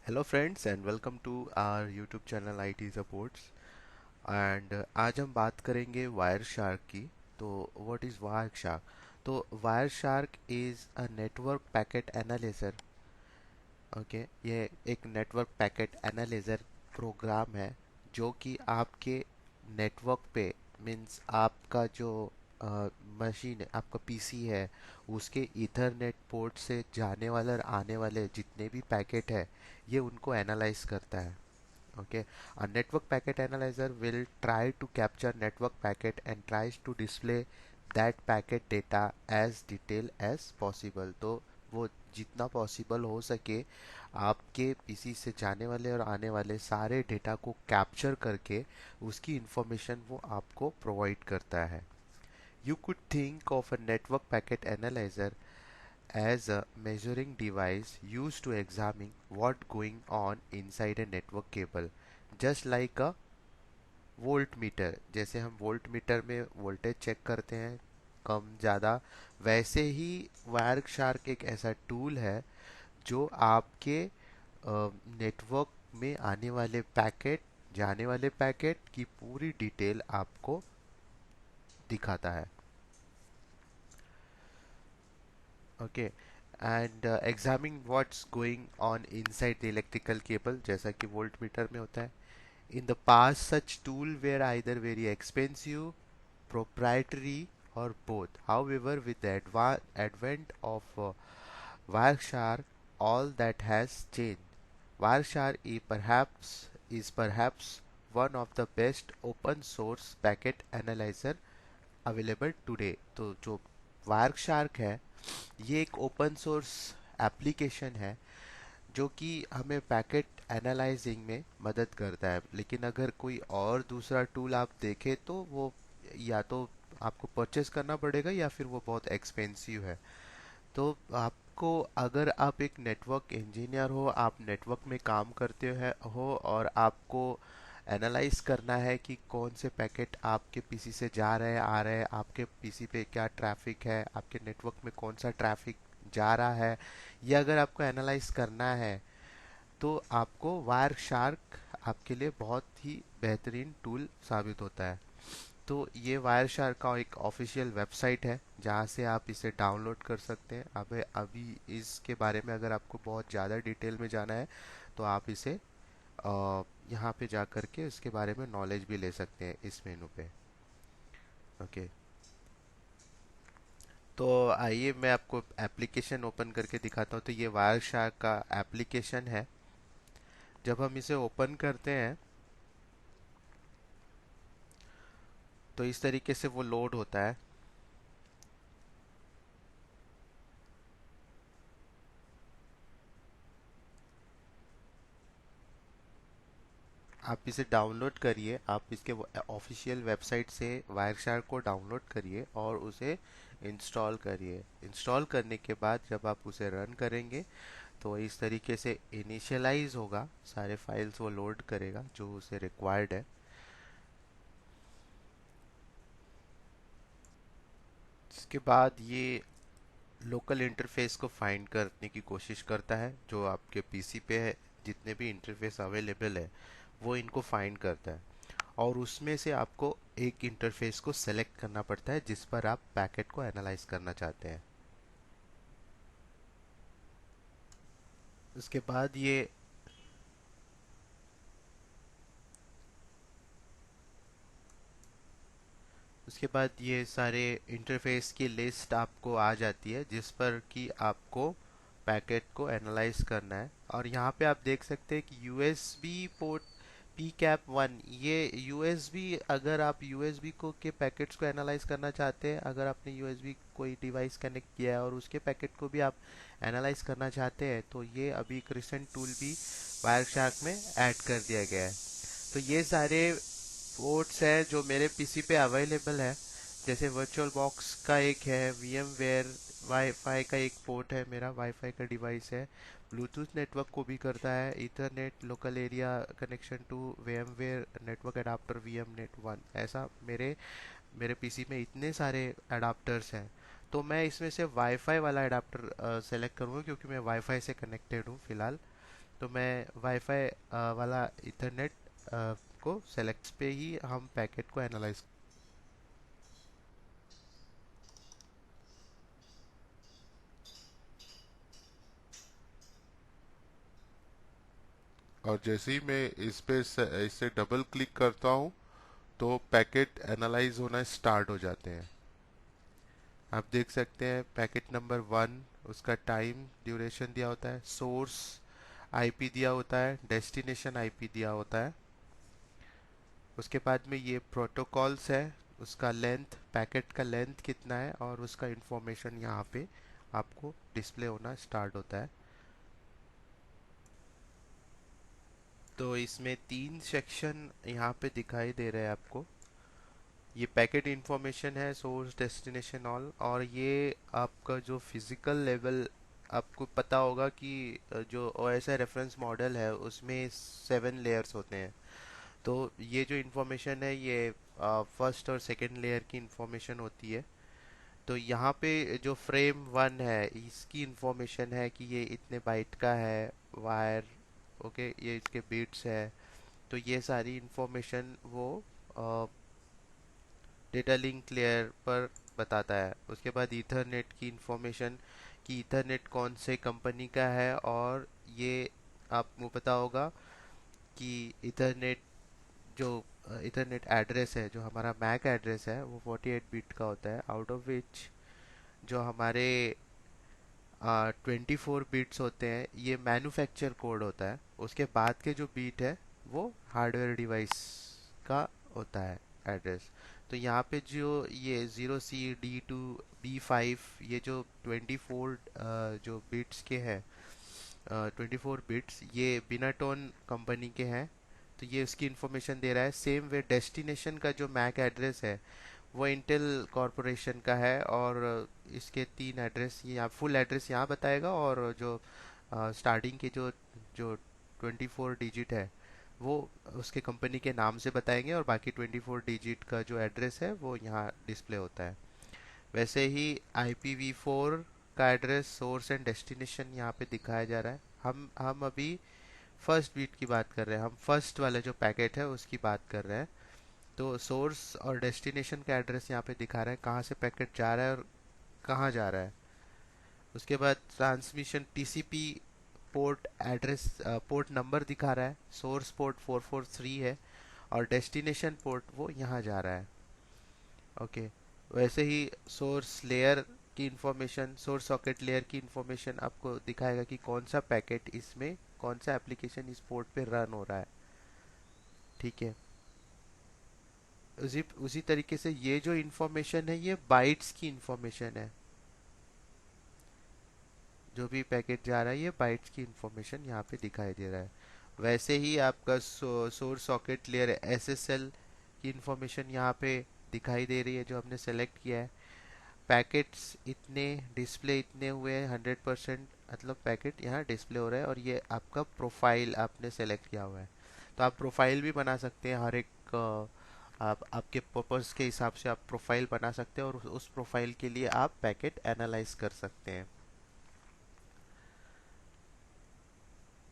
Hello friends and welcome to our YouTube channel IT supports and आज हम बात करेंगे वायर शार्क की। तो व्हाट इज़ वायर शार्क? तो Wireshark is a network packet analyser. Okay, ये एक नेटवर्क पैकेट एनालाइजर प्रोग्राम है जो कि आपके नेटवर्क पे मींस आपका जो मशीन है, आपका पीसी है, उसके ईथरनेट पोर्ट से जाने वाले और आने वाले जितने भी पैकेट है ये उनको एनालाइज करता है। Okay, a network packet analyzer will try to capture network packet and tries to display that packet data as detail as possible। तो वो जितना पॉसिबल हो सके आपके पीसी से जाने वाले और आने वाले सारे डेटा को कैप्चर करके उसकी इंफॉर्मेशन वो आपको प्रोवाइड करता है। You could think of a network packet analyser as a measuring device used to examine what going on inside a network cable, just like a volt meter. जैसे हम volt meter में voltage check करते हैं कम ज़्यादा, वैसे ही wire shark एक ऐसा tool है जो आपके नेटवर्क में आने वाले पैकेट, जाने वाले पैकेट की पूरी डिटेल आपको दिखाता है। Okay, and examine what's going on inside the electrical cable, जैसा कि वोल्ट मीटर में होता है। In the past such tool were either very expensive, proprietary, or both. However, with the advent of Wireshark, all that has changed. Wireshark is perhaps one of the best open source packet analyzer available today। तो जो Wireshark है ये एक open source application है जो कि हमें packet analysing में मदद करता है। लेकिन अगर कोई और दूसरा टूल आप देखें तो वो या तो आपको परचेस करना पड़ेगा या फिर वो बहुत एक्सपेंसिव है। तो आपको, अगर आप एक नेटवर्क इंजीनियर हो, आप नेटवर्क में काम करते हो और आपको एनालाइज करना है कि कौन से पैकेट आपके पीसी से जा रहे हैं आ रहे हैं, आपके पीसी पे क्या ट्रैफिक है, आपके नेटवर्क में कौन सा ट्रैफिक जा रहा है, ये अगर आपको एनालाइज करना है तो आपको वायर शार्क आपके लिए बहुत ही बेहतरीन टूल साबित होता है। तो ये वायर शार्क का एक ऑफिशियल वेबसाइट है जहाँ से आप इसे डाउनलोड कर सकते हैं। अब अभी इसके बारे में अगर आपको बहुत ज़्यादा डिटेल में जाना है तो आप इसे यहाँ पे जा कर के इसके बारे में नॉलेज भी ले सकते हैं इस मेनू पे। ओके, तो आइए मैं आपको एप्लीकेशन ओपन करके दिखाता हूँ। तो ये वायर शार्क का एप्लीकेशन है। जब हम इसे ओपन करते हैं तो इस तरीके से वो लोड होता है। आप इसे डाउनलोड करिए, आप इसके ऑफिशियल वेबसाइट से वायरशार्क को डाउनलोड करिए और उसे इंस्टॉल करिए। इंस्टॉल करने के बाद जब आप उसे रन करेंगे तो इस तरीके से इनिशियलाइज होगा, सारे फाइल्स वो लोड करेगा जो उसे रिक्वायर्ड है। इसके बाद ये लोकल इंटरफेस को फाइंड करने की कोशिश करता है जो आपके पीसी पे है। जितने भी इंटरफेस अवेलेबल है वो इनको फाइंड करता है और उसमें से आपको एक इंटरफेस को सेलेक्ट करना पड़ता है जिस पर आप पैकेट को एनालाइज करना चाहते हैं। उसके बाद ये सारे इंटरफेस की लिस्ट आपको आ जाती है जिस पर कि आपको पैकेट को एनालाइज करना है। और यहाँ पे आप देख सकते हैं कि USB port P cap one, ये यूएसबी, अगर आप यूएसबी को के पैकेट्स को एनालाइज करना चाहते हैं, अगर आपने यूएसबी कोई डिवाइस कनेक्ट किया है और उसके पैकेट को भी आप एनालाइज करना चाहते हैं तो ये अभी एक रिसेंट टूल भी वायरशार्क में ऐड कर दिया गया है। तो ये सारे पोर्ट्स है जो मेरे पीसी पे अवेलेबल है। जैसे वर्चुअल बॉक्स का एक है, वीएम वेयर वाईफाई का एक पोर्ट है, मेरा वाईफाई का डिवाइस है, ब्लूटूथ नेटवर्क को भी करता है, Ethernet local area connection to VMware network adapter VMnet one. ऐसा मेरे मेरे पीसी में इतने सारे अडाप्टर्स हैं। तो मैं इसमें से वाईफाई वाला अडाप्टर सेलेक्ट करूँगा क्योंकि मैं वाईफाई से कनेक्टेड हूँ फिलहाल। तो मैं वाईफाई वाला इथरनेट को सेलेक्ट पे ही हम पैकेट को एनालाइज। और जैसे ही मैं इस पे इसे डबल क्लिक करता हूँ तो पैकेट एनालाइज होना स्टार्ट हो जाते हैं। आप देख सकते हैं पैकेट नंबर 1, उसका टाइम ड्यूरेशन दिया होता है, सोर्स आईपी दिया होता है, डेस्टिनेशन आईपी दिया होता है। उसके बाद में ये प्रोटोकॉल्स है, उसका लेंथ, पैकेट का लेंथ कितना है, और उसका इंफॉर्मेशन यहाँ पे आपको डिस्प्ले होना स्टार्ट होता है। तो इसमें 3 सेक्शन यहाँ पे दिखाई दे रहे हैं आपको। ये पैकेट इंफॉर्मेशन है, सोर्स, डेस्टिनेशन, ऑल। और ये आपका जो फिजिकल लेवल, आपको पता होगा कि जो OSI रेफरेंस मॉडल है उसमें 7 लेयर्स होते हैं। तो ये जो इंफॉर्मेशन है ये फर्स्ट और सेकंड लेयर की इंफॉर्मेशन होती है। तो यहाँ पे जो फ्रेम 1 है इसकी इंफॉर्मेशन है कि ये इतने बाइट का है, वायर, ओके, ये इसके बिट्स है। तो ये सारी इंफॉर्मेशन वो डेटा लिंक लेयर पर बताता है। उसके बाद ईथरनेट की इंफॉर्मेशन कि ईथरनेट कौन से कंपनी का है, और ये आपको पता होगा कि ईथरनेट जो इथरनेट एड्रेस है, जो हमारा मैक एड्रेस है, वो 48 बिट का होता है, आउट ऑफ विच जो हमारे 24 बिट्स होते हैं ये मैन्युफैक्चर कोड होता है। उसके बाद के जो बीट है वो हार्डवेयर डिवाइस का होता है एड्रेस। तो यहाँ पे जो ये 0C D2 B5, ये जो 24 जो बिट्स के हैं, 24 बिट्स, ये बिनाटोन कंपनी के हैं। तो ये उसकी इंफॉर्मेशन दे रहा है। सेम वे डेस्टिनेशन का जो मैक एड्रेस है वो इंटेल कॉरपोरेशन का है, और इसके 3 एड्रेस, ये फुल एड्रेस यहाँ बताएगा, और जो स्टार्टिंग के जो 24 डिजिट है वो उसके कंपनी के नाम से बताएंगे, और बाकी 24 डिजिट का जो एड्रेस है वो यहाँ डिस्प्ले होता है। वैसे ही IPv4 का एड्रेस, सोर्स एंड डेस्टिनेशन यहाँ पे दिखाया जा रहा है। हम अभी फर्स्ट बीट की बात कर रहे हैं, हम फर्स्ट वाले जो पैकेट है उसकी बात कर रहे हैं। तो सोर्स और डेस्टिनेशन का एड्रेस यहाँ पे दिखा रहा है, कहाँ से पैकेट जा रहा है और कहाँ जा रहा है। उसके बाद transmission TCP port address, port number दिखा रहा है, सोर्स पोर्ट 443 है, और डेस्टिनेशन पोर्ट वो यहाँ जा रहा है। ओके। वैसे ही सोर्स लेयर की इंफॉर्मेशन, सोर्स सॉकेट लेयर की इंफॉर्मेशन आपको दिखाएगा कि कौन सा पैकेट इसमें, कौन सा एप्लीकेशन इस पोर्ट पे रन हो रहा है। ठीक है। उसी उसी तरीके से ये जो इंफॉर्मेशन है ये बाइट्स की इंफॉर्मेशन है। जो भी पैकेट जा रहा है ये बाइट्स की इंफॉर्मेशन यहाँ पे दिखाई दे रहा है। वैसे ही आपका सोर्स सॉकेट लेयर SSL की इंफॉर्मेशन यहाँ पे दिखाई दे रही है, जो हमने सेलेक्ट किया है। पैकेट्स इतने, डिस्प्ले इतने हुए हैं, 100%, मतलब पैकेट यहाँ डिस्प्ले हो रहा है, और ये आपका प्रोफाइल आपने सेलेक्ट किया हुआ है। तो आप प्रोफाइल भी बना सकते हैं, हर एक आप आपके पर्पस के हिसाब से आप प्रोफाइल बना सकते हैं, और उस प्रोफाइल के लिए आप पैकेट एनालाइज कर सकते हैं।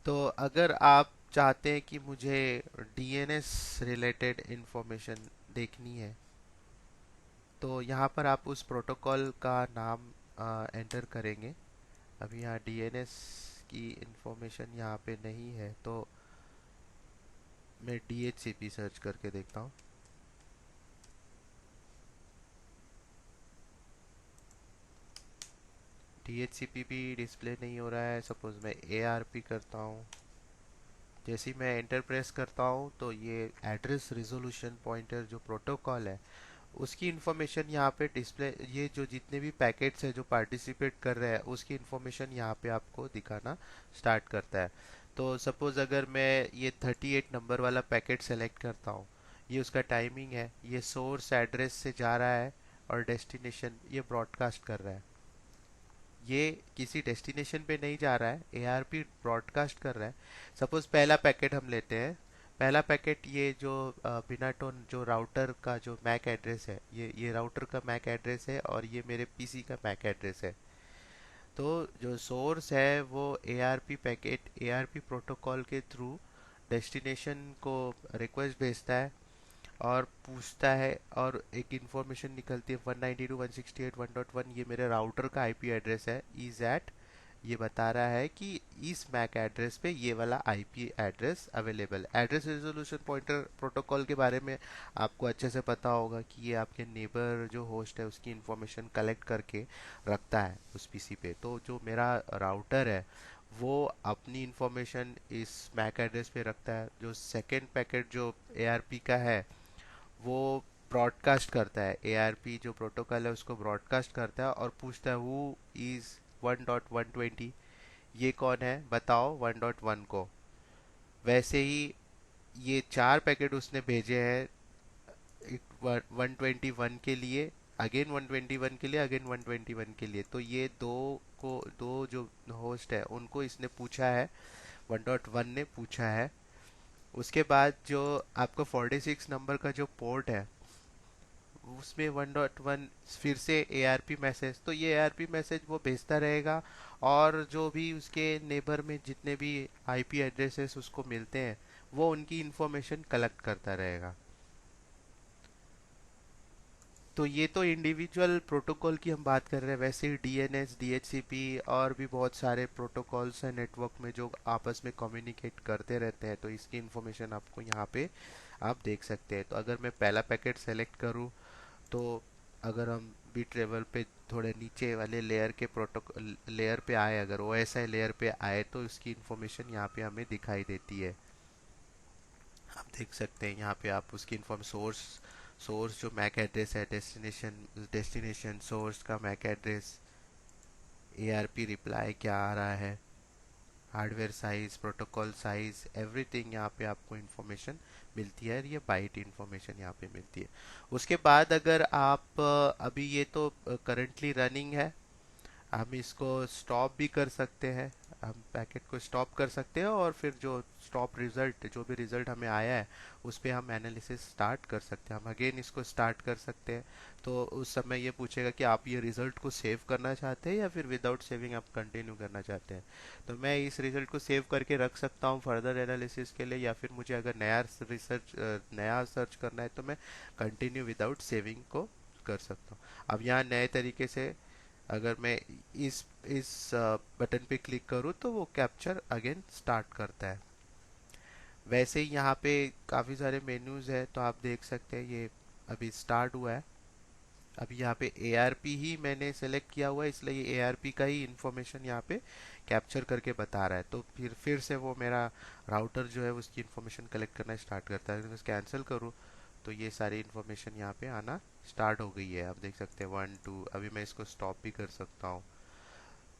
तो अगर आप चाहते हैं कि मुझे DNS रिलेटेड इंफॉर्मेशन देखनी है, तो यहाँ पर आप उस प्रोटोकॉल का नाम एंटर करेंगे। अभी यहाँ DNS की इंफॉर्मेशन यहाँ पे नहीं है, तो मैं DHCP सर्च करके देखता हूँ। DHCP भी डिस्प्ले नहीं हो रहा है। सपोज मैं ARP करता हूँ, जैसे ही मैं एंटर प्रेस करता हूँ तो ये एड्रेस रिजोल्यूशन पॉइंटर जो प्रोटोकॉल है उसकी इंफॉर्मेशन यहाँ पे डिस्प्ले, ये जो जितने भी पैकेट्स है जो पार्टिसिपेट कर रहे हैं उसकी इंफॉर्मेशन यहाँ पे आपको दिखाना स्टार्ट करता है। तो सपोज अगर मैं ये 38 नंबर वाला पैकेट सेलेक्ट करता हूँ, ये उसका टाइमिंग है, ये सोर्स एड्रेस से जा रहा है, और डेस्टिनेशन ये ब्रॉडकास्ट कर रहा है। ये किसी डेस्टिनेशन पे नहीं जा रहा है, ARP ब्रॉडकास्ट कर रहा है। सपोज पहला पैकेट हम लेते हैं। पहला पैकेट ये जो बिनाटोन जो राउटर का जो मैक एड्रेस है, ये राउटर का मैक एड्रेस है, और ये मेरे PC का मैक एड्रेस है। तो जो सोर्स है वो ARP पैकेट, ARP प्रोटोकॉल के थ्रू डेस्टिनेशन को रिक्वेस्ट भेजता है और पूछता है, और एक इंफॉर्मेशन निकलती है 192.168.1.1, ये मेरे राउटर का आईपी एड्रेस है, इज एट, ये बता रहा है कि इस मैक एड्रेस पे ये वाला IP address available. Address resolution pointer protocol के बारे में आपको अच्छे से पता होगा कि ये आपके नेबर जो होस्ट है उसकी इंफॉर्मेशन कलेक्ट करके रखता है उस पीसी पे। तो जो मेरा राउटर है वो अपनी इंफॉर्मेशन इस मैक एड्रेस पे रखता है। जो सेकेंड पैकेट जो एआरपी का है वो ब्रॉडकास्ट करता है, एआरपी जो प्रोटोकॉल है उसको ब्रॉडकास्ट करता है और पूछता है हु इज़ 1.120, ये कौन है बताओ 1.1 को। वैसे ही ये चार पैकेट उसने भेजे हैं, 121 के लिए, अगेन 121 के लिए, अगेन 121 के लिए। तो ये दो जो होस्ट है उनको इसने पूछा है, 1.1 ने पूछा है। उसके बाद जो आपका 46 नंबर का जो पोर्ट है उसमें 1.1 फिर से एआरपी मैसेज, तो ये एआरपी मैसेज वो भेजता रहेगा और जो भी उसके नेबर में जितने भी आईपी एड्रेसेस उसको मिलते हैं वो उनकी इंफॉर्मेशन कलेक्ट करता रहेगा। तो ये तो इंडिविजुअल प्रोटोकॉल की हम बात कर रहे हैं, वैसे ही डीएनएस, डीएचसीपी और भी बहुत सारे प्रोटोकॉल्स हैं नेटवर्क में जो आपस में कम्युनिकेट करते रहते हैं। तो इसकी इंफॉर्मेशन आपको यहाँ पे आप देख सकते हैं। तो अगर मैं पहला पैकेट सेलेक्ट करूँ तो अगर हम बिट लेवल पे थोड़े नीचे वाले लेयर के प्रोटोकॉल लेयर पे आए, अगर OSI लेयर पे आए तो इसकी इंफॉर्मेशन यहाँ पे हमें दिखाई देती है। आप देख सकते हैं यहाँ पे आप उसकी इन्फॉर्म सोर्स, सोर्स जो मैक एड्रेस है, डेस्टिनेशन सोर्स का मैक एड्रेस, ARP रिप्लाई क्या आ रहा है, hardware size, protocol size, everything यहाँ पे आपको इन्फॉर्मेशन मिलती है और ये बाइट इन्फॉर्मेशन यहाँ पे मिलती है। उसके बाद अगर आप अभी ये तो करंटली रनिंग है, हम इसको स्टॉप भी कर सकते हैं, हम पैकेट को स्टॉप कर सकते हैं और फिर जो स्टॉप रिजल्ट, जो भी रिजल्ट हमें आया है उस पर हम एनालिसिस स्टार्ट कर सकते हैं। हम अगेन इसको स्टार्ट कर सकते हैं। तो उस समय ये पूछेगा कि आप ये रिजल्ट को सेव करना चाहते हैं या फिर विदाउट सेविंग आप कंटिन्यू करना चाहते हैं। तो मैं इस रिजल्ट को सेव करके रख सकता हूँ फर्दर एनालिसिस के लिए, या फिर मुझे अगर नया सर्च करना है तो मैं कंटिन्यू विदाउट सेविंग को कर सकता हूँ। अब यहाँ नए तरीके से अगर मैं इस बटन पे क्लिक करूँ तो वो कैप्चर अगेन स्टार्ट करता है। वैसे ही यहाँ पे काफ़ी सारे मेन्यूज है, तो आप देख सकते हैं ये अभी स्टार्ट हुआ है। अभी यहाँ पे ARP ही मैंने सेलेक्ट किया हुआ है, इसलिए ये ARP का ही इंफॉर्मेशन यहाँ पे कैप्चर करके बता रहा है। तो फिर से वो मेरा राउटर जो है उसकी इंफॉर्मेशन कलेक्ट करना स्टार्ट करता है। अगर मैं कैंसिल करूँ तो ये सारी इन्फॉर्मेशन यहाँ पे आना स्टार्ट हो गई है। आप देख सकते हैं 1 2, अभी मैं इसको स्टॉप भी कर सकता हूँ।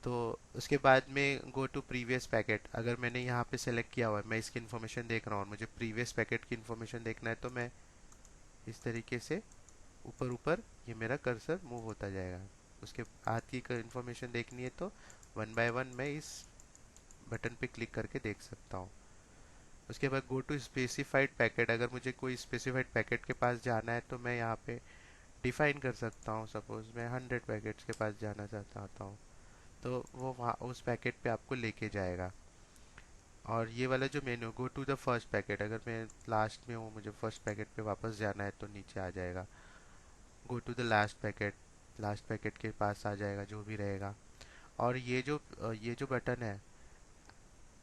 तो उसके बाद में गो टू प्रीवियस पैकेट, अगर मैंने यहाँ पे सेलेक्ट किया हुआ है, मैं इसकी इन्फॉर्मेशन देख रहा हूँ और मुझे प्रीवियस पैकेट की इन्फॉर्मेशन देखना है, तो मैं इस तरीके से ऊपर ऊपर ये मेरा कर्सर मूव होता जाएगा। उसके हाथ की इन्फॉर्मेशन देखनी है तो वन बाय वन मैं इस बटन पे क्लिक करके देख सकता हूँ। उसके बाद गो टू स्पेसिफाइड पैकेट, अगर मुझे कोई स्पेसिफाइड पैकेट के पास जाना है तो मैं यहाँ पे डिफाइन कर सकता हूँ। सपोज मैं 100 पैकेट्स के पास जाना चाहता हूँ तो वो वहाँ उस पैकेट पे आपको लेके जाएगा। और ये वाला जो menu go to the first packet, अगर मैं लास्ट में हूँ मुझे फर्स्ट पैकेट पे वापस जाना है तो नीचे आ जाएगा। Go to the last packet, last packet के पास आ जाएगा जो भी रहेगा। और ये जो बटन है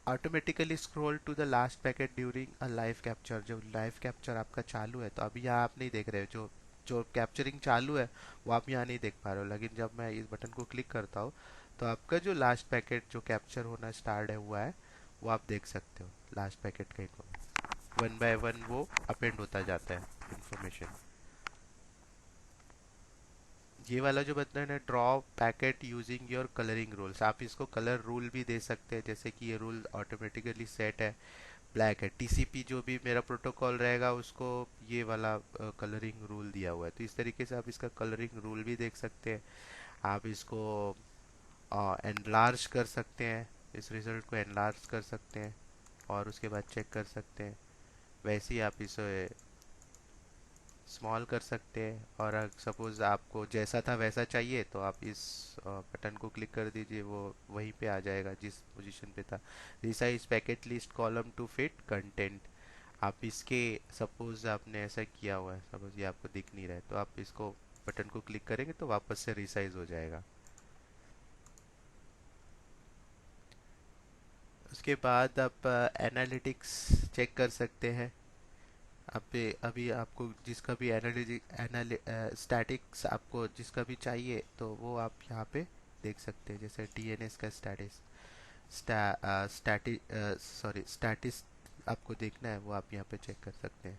automatically scroll to the last packet during a live capture, जब लाइव कैप्चर आपका चालू है, तो अभी यहाँ आप नहीं देख रहे हो, जो जो कैप्चरिंग चालू है वो आप यहाँ नहीं देख पा रहे हो, लेकिन जब मैं इस बटन को क्लिक करता हूँ तो आपका जो लास्ट पैकेट जो कैप्चर होना स्टार्ट है हुआ है वो आप देख सकते हो। लास्ट पैकेट का इन्फॉर्मेशन वन बाय वन वो अपेंड होता जाता है इंफॉर्मेशन। ये वाला जो बटन है draw packet using your colouring rules, आप इसको कलर रूल भी दे सकते हैं, जैसे कि ये रूल ऑटोमेटिकली सेट है, ब्लैक है। TCP जो भी मेरा प्रोटोकॉल रहेगा उसको ये वाला कलरिंग रूल दिया हुआ है। तो इस तरीके से आप इसका कलरिंग रूल भी देख सकते हैं। आप इसको एनलार्ज कर सकते हैं, इस रिजल्ट को एनलार्ज कर सकते हैं और उसके बाद चेक कर सकते हैं। वैसे ही आप इसे स्मॉल कर सकते हैं, और सपोज आपको जैसा था वैसा चाहिए तो आप इस बटन को क्लिक कर दीजिए, वो वहीं पे आ जाएगा जिस पोजीशन पे था। Resize packet list column to fit content. आप इसके, सपोज आपने ऐसा किया हुआ है, सपोज ये आपको दिख नहीं रहा है, तो आप इसको बटन को क्लिक करेंगे तो वापस से रिसाइज हो जाएगा। उसके बाद आप एनालिटिक्स चेक कर सकते हैं। अभी अभी आपको जिसका भी स्टैटिक्स आपको जिसका भी चाहिए तो वो आप यहाँ पे देख सकते हैं, जैसे डीएनएस का स्टैटिस स्टैटिस आपको देखना है, वो आप यहाँ पे चेक कर सकते हैं।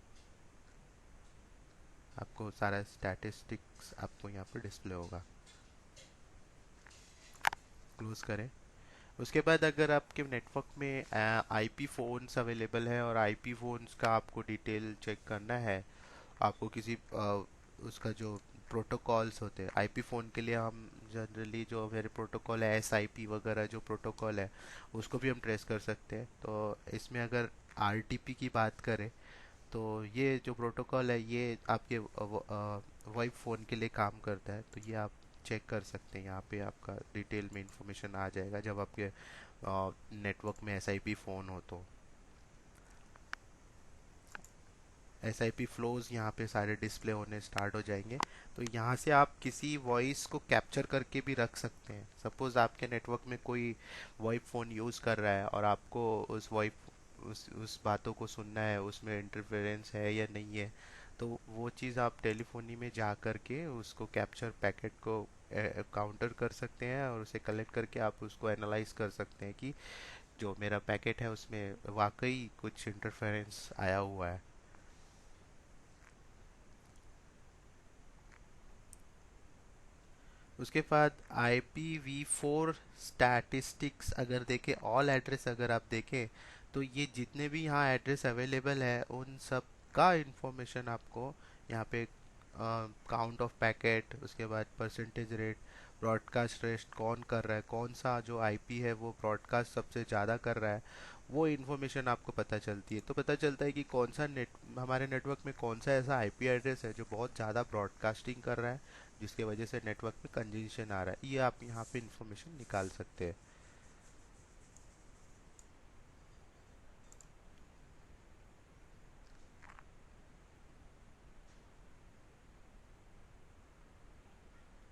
आपको सारा स्टैटिस्टिक्स आपको यहाँ पे डिस्प्ले होगा। क्लोज करें। उसके बाद अगर आपके नेटवर्क में आईपी फ़ोन्स अवेलेबल है और आईपी फ़ोन्स का आपको डिटेल चेक करना है, आपको किसी उसका जो प्रोटोकॉल्स होते हैं आईपी फ़ोन के लिए, हम जनरली जो मेरे प्रोटोकॉल है एसआईपी वगैरह जो प्रोटोकॉल है उसको भी हम ट्रेस कर सकते हैं। तो इसमें अगर आरटीपी की बात करें तो ये जो प्रोटोकॉल है ये आपके वॉइप फ़ोन के लिए काम करता है, तो ये आप चेक कर सकते हैं। यहाँ पे आपका डिटेल में इंफॉर्मेशन आ जाएगा जब आपके नेटवर्क में एसआईपी फ़ोन हो तो। एसआईपी फ्लोज यहाँ पे सारे डिस्प्ले होने स्टार्ट हो जाएंगे। तो यहाँ से आप किसी वॉइस को कैप्चर करके भी रख सकते हैं। सपोज आपके नेटवर्क में कोई वॉइप फ़ोन यूज़ कर रहा है और आपको उस वॉइप उस बातों को सुनना है, उसमें इंटरफेरेंस है या नहीं है, तो वो चीज़ आप टेलीफोनी में जा कर के उसको कैप्चर पैकेट को काउंटर कर सकते हैं और उसे कलेक्ट करके आप उसको एनालाइज कर सकते हैं कि जो मेरा पैकेट है उसमें वाकई कुछ इंटरफेरेंस आया हुआ है। उसके बाद IPv4 स्टैटिस्टिक्स अगर देखें, ऑल एड्रेस अगर आप देखें तो ये जितने भी यहाँ एड्रेस अवेलेबल है उन सब का इंफॉर्मेशन आपको यहाँ पे, काउंट ऑफ पैकेट, उसके बाद परसेंटेज रेट, ब्रॉडकास्ट रेट कौन कर रहा है, कौन सा जो आईपी है वो ब्रॉडकास्ट सबसे ज़्यादा कर रहा है, वो इन्फॉर्मेशन आपको पता चलती है। तो पता चलता है कि कौन सा नेट हमारे नेटवर्क में कौन सा ऐसा आईपी एड्रेस है जो बहुत ज़्यादा ब्रॉडकास्टिंग कर रहा है, जिसके वजह से नेटवर्क में कंजेशन आ रहा है। ये आप यहाँ पे इंफॉर्मेशन निकाल सकते हैं।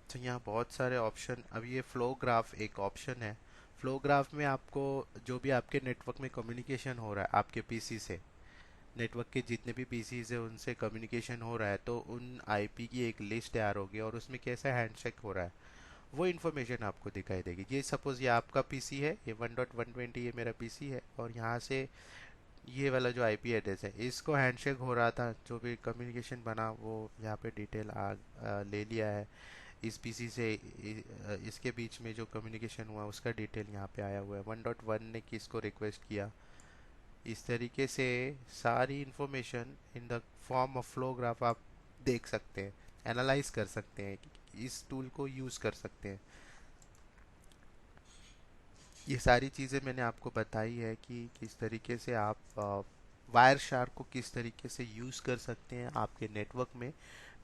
तो यहाँ बहुत सारे ऑप्शन, अब ये फ्लो ग्राफ एक ऑप्शन है। फ्लो ग्राफ में आपको जो भी आपके नेटवर्क में कम्युनिकेशन हो रहा है आपके पीसी से, नेटवर्क के जितने भी पीसीज है उनसे कम्युनिकेशन हो रहा है, तो उन आईपी की एक लिस्ट तैयार होगी और उसमें कैसा हैंडशेक हो रहा है वो इन्फॉर्मेशन आपको दिखाई देगी। ये सपोज ये आपका पीसी है, ये 1.120 ये मेरा पीसी है, और यहाँ से ये वाला जो आईपी एड्रेस है इसको हैंडशेक हो रहा था, जो भी कम्युनिकेशन बना वो यहाँ पे डिटेल ले लिया है। इस पीसी से इसके बीच में जो कम्युनिकेशन हुआ उसका डिटेल यहाँ पे आया हुआ है। 1.1 ने किसको रिक्वेस्ट किया, इस तरीके से सारी information in the form of flow graph आप देख सकते हैं, एनालाइज कर सकते हैं, इस टूल को यूज़ कर सकते हैं। ये सारी चीज़ें मैंने आपको बताई है कि किस तरीके से आप वायर शार्क को किस तरीके से यूज़ कर सकते हैं आपके नेटवर्क में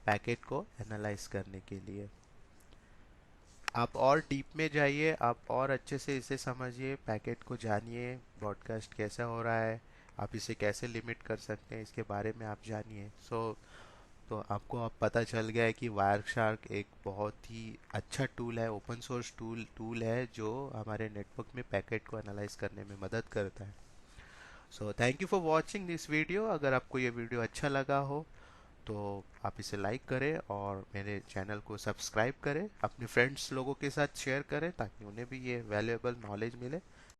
पैकेट को एनालाइज करने के लिए। आप और डीप में जाइए, आप और अच्छे से इसे समझिए, पैकेट को जानिए, ब्रॉडकास्ट कैसा हो रहा है, आप इसे कैसे लिमिट कर सकते हैं इसके बारे में आप जानिए। तो आपको अब पता चल गया है कि वायर शार्क एक बहुत ही अच्छा टूल है, ओपन सोर्स टूल है जो हमारे नेटवर्क में पैकेट को एनालाइज करने में मदद करता है। So thank you for watching this video. अगर आपको ये वीडियो अच्छा लगा हो तो आप इसे लाइक करें और मेरे चैनल को सब्सक्राइब करें, अपने फ्रेंड्स लोगों के साथ शेयर करें ताकि उन्हें भी ये वैल्यूएबल नॉलेज मिले।